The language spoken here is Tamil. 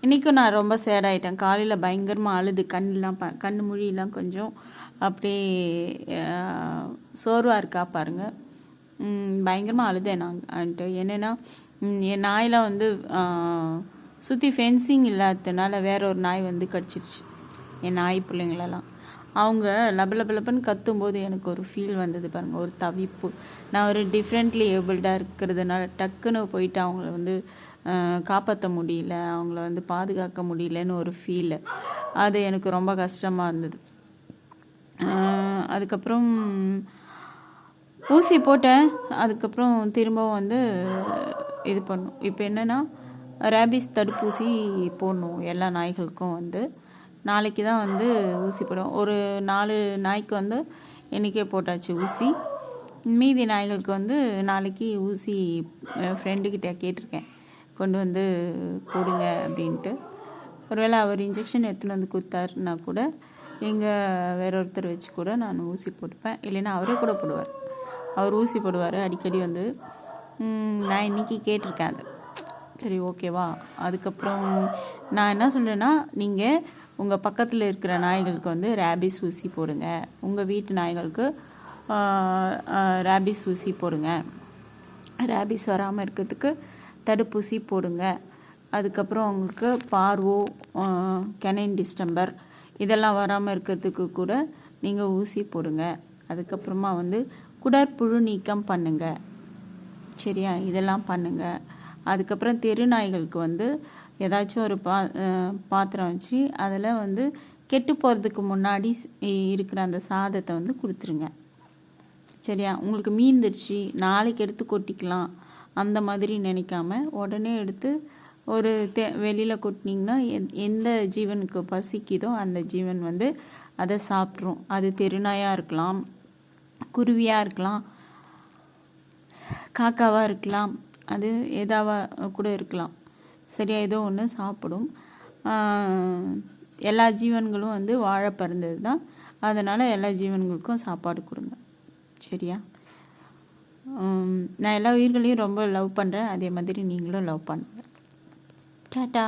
இன்றைக்கும் நான் ரொம்ப சேட் ஆகிட்டேன். காலையில் பயங்கரமாக அழுது கண் மொழியெல்லாம் கொஞ்சம் அப்படியே சோர்வாக இருக்கா பாருங்கள். பயங்கரமாக அழுதேன் நான்ட்டு. என்னென்னா என் நாயெலாம் வந்து சுற்றி ஃபென்சிங் இல்லாததுனால வேற ஒரு நாய் வந்து கடிச்சிருச்சு என் நாய் பிள்ளைங்களெல்லாம். அவங்க லபலபலப்பன்னு கத்தும்போது எனக்கு ஒரு ஃபீல் வந்தது பாருங்கள், ஒரு தவிப்பு. நான் ஒரு டிஃப்ரெண்ட்லி ஏபிள்டாக இருக்கிறதுனால டக்குன்னு போயிட்டு அவங்கள வந்து காப்பாற்ற முடியல, அவங்கள வந்து பாதுகாக்க முடியலன்னு ஒரு ஃபீல். அது எனக்கு ரொம்ப கஷ்டமாக இருந்தது. அதுக்கப்புறம் ஊசி போட்டேன். அதுக்கப்புறம் திரும்பவும் வந்து இது பண்ணும். இப்போ என்னென்னா ரேபிஸ் தடுப்பூசி போடணும் எல்லா நாய்களுக்கும். வந்து நாளைக்கு தான் வந்து ஊசி போடும். ஒரு 4 நாய்க்கு வந்து இன்றைக்கே போட்டாச்சு ஊசி. மீதி நாய்களுக்கு வந்து நாளைக்கு ஊசி ஃப்ரெண்டுக்கிட்ட கேட்டிருக்கேன், கொண்டு வந்து போடுங்க அப்படின்ட்டு. ஒருவேளை அவர் இன்ஜெக்ஷன் எடுத்துன்னு வந்து கொடுத்தாருன்னா கூட எங்கள் வேற ஒருத்தர் வச்சு கூட நான் ஊசி போட்டுப்பேன். இல்லைன்னா அவரே கூட போடுவார். அவர் ஊசி போடுவார் அடிக்கடி வந்து. நான் இன்றைக்கி கேட்டிருக்கேன் அது. சரி, ஓகேவா? அதுக்கப்புறம் நான் என்ன சொல்கிறேன்னா, நீங்கள் உங்கள் பக்கத்தில் இருக்கிற நாய்களுக்கு வந்து ரேபிஸ் ஊசி போடுங்க. உங்கள் வீட்டு நாய்களுக்கு ரேபிஸ் ஊசி போடுங்க. ரேபிஸ் வராமல் இருக்கிறதுக்கு தடுப்பூசி போடுங்க. அதுக்கப்புறம் உங்களுக்கு பார்வோ, கெனைன் டிஸ்டம்பர் இதெல்லாம் வராமல் இருக்கிறதுக்கு கூட நீங்கள் ஊசி போடுங்க. அதுக்கப்புறமா வந்து குடற்புழு நீக்கம் பண்ணுங்க. சரியா? இதெல்லாம் பண்ணுங்கள். அதுக்கப்புறம் தெரு நாய்களுக்கு வந்து ஏதாச்சும் ஒரு பாத்திரம் வச்சு அதில் வந்து கெட்டு போகிறதுக்கு முன்னாடி இருக்கிற அந்த சாதத்தை வந்து கொடுத்துருங்க. சரியா? உங்களுக்கு மீந்துருச்சு நாளைக்கு எடுத்து கொட்டிக்கலாம் அந்த மாதிரி நினைக்காம உடனே எடுத்து ஒரு வெளியில் கொட்டினீங்கன்னா எந்த ஜீவனுக்கு பசிக்குதோ அந்த ஜீவன் வந்து அதை சாப்பிட்ரும். அது தெருநாயாக இருக்கலாம், குருவியாக இருக்கலாம், காக்காவாக இருக்கலாம், அது ஏதாவாக கூட இருக்கலாம். சரியா? ஏதோ ஒன்று சாப்பிடும். எல்லா ஜீவன்களும் வந்து வாழ பிறந்தது தான். அதனால் எல்லா ஜீவன்களுக்கும் சாப்பாடு கொடுங்க. சரியா? நான் எல்லா உயிர்களையும் ரொம்ப லவ் பண்ணுறேன். அதே மாதிரி நீங்களும் லவ் பண்ணுங்க. டாட்டா.